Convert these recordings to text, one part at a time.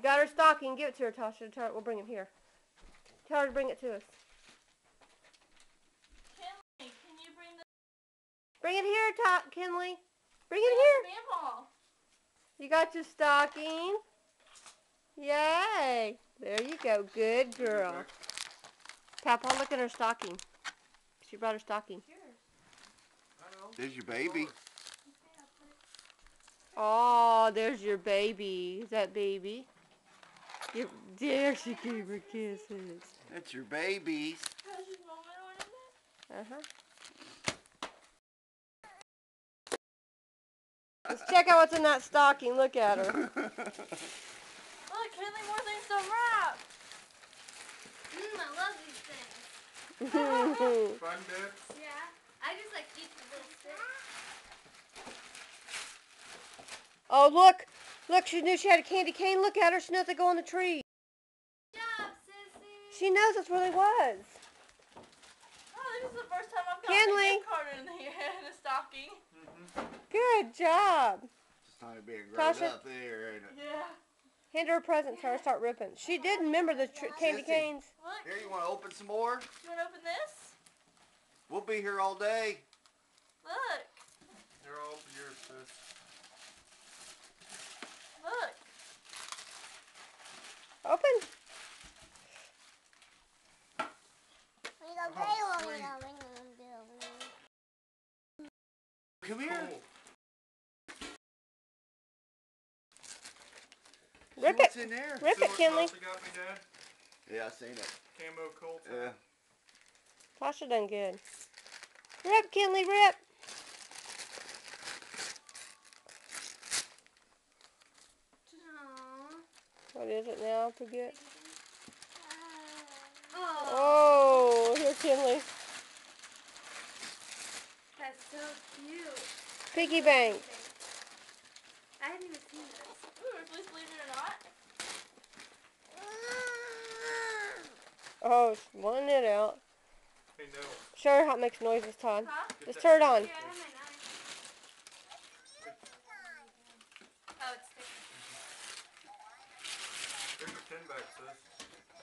She got her stocking. Give it to her, Tasha. We'll bring it here. Tell her to bring it to us. Kinley, can you bring the... Bring it here, Kinley. Bring it here. Grandpa. You got your stocking. Yay. There you go. Good girl. Papa, look at her stocking. She brought her stocking. There's your baby. Oh, there's your baby. Is that baby? There she gave her kisses. That's your babies. Uh-huh. Let's check out what's in that stocking. Look at her. Look, Kinley, more things to wrap. I love these things. Fun bits? Yeah. I just like each little stick. Oh, look. Look, she knew she had a candy cane. Look at her. She knows they go on the tree. Good job, sissy. She knows that's where they was. Oh, this is the first time I've got Kinley. a gift card in a stocking. Good job. It's time to be grown Tasha? up there, ain't it? Yeah. Hand her a present. Tell her to start ripping. She did remember the candy Sissy. canes. Look, Here, you want to open some more? you want to open this? We'll be here all day. Look, Here, I'll open yours, sis. look. Open. Come here. Cool. Rip What's it. in there? Rip See it, what Kinley. Tasha got me, Dad? Yeah, I seen it. Camo Colts. Yeah. Tasha done good. Rip, Kinley, rip. What is it now? I forget. Oh, here, Kinley. That's so cute. Piggy bank. I hadn't even seen this. Ooh, please believe it or not. Oh, she's wanting it out. Hey, no. Show her how it makes noises, Todd. Huh? Just turn it on. Yeah, I have my knife. Oh, it's sticky. Here's your 10 back, sis.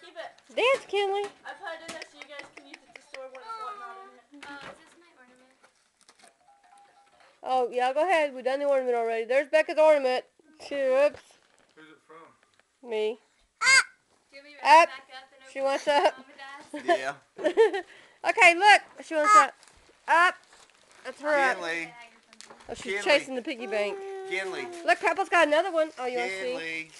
Keep it. Dance, Kinley. I put it in there so you guys can use it to store whatnot in it. Oh, is this my ornament? Oh, yeah, go ahead. We done the ornament already. There's Becca's ornament. Whoops. Who's it from? Me. Do you want me to Up. wrap it back up and She open wants it like up. Mama does? Yeah. Okay, look. She wants that. Up. That's her up. Kinley. Bag or something. Oh, she's Kinley. chasing the piggy bank. Kinley. Look, Papa's got another one. Oh, you want to see? Kinley.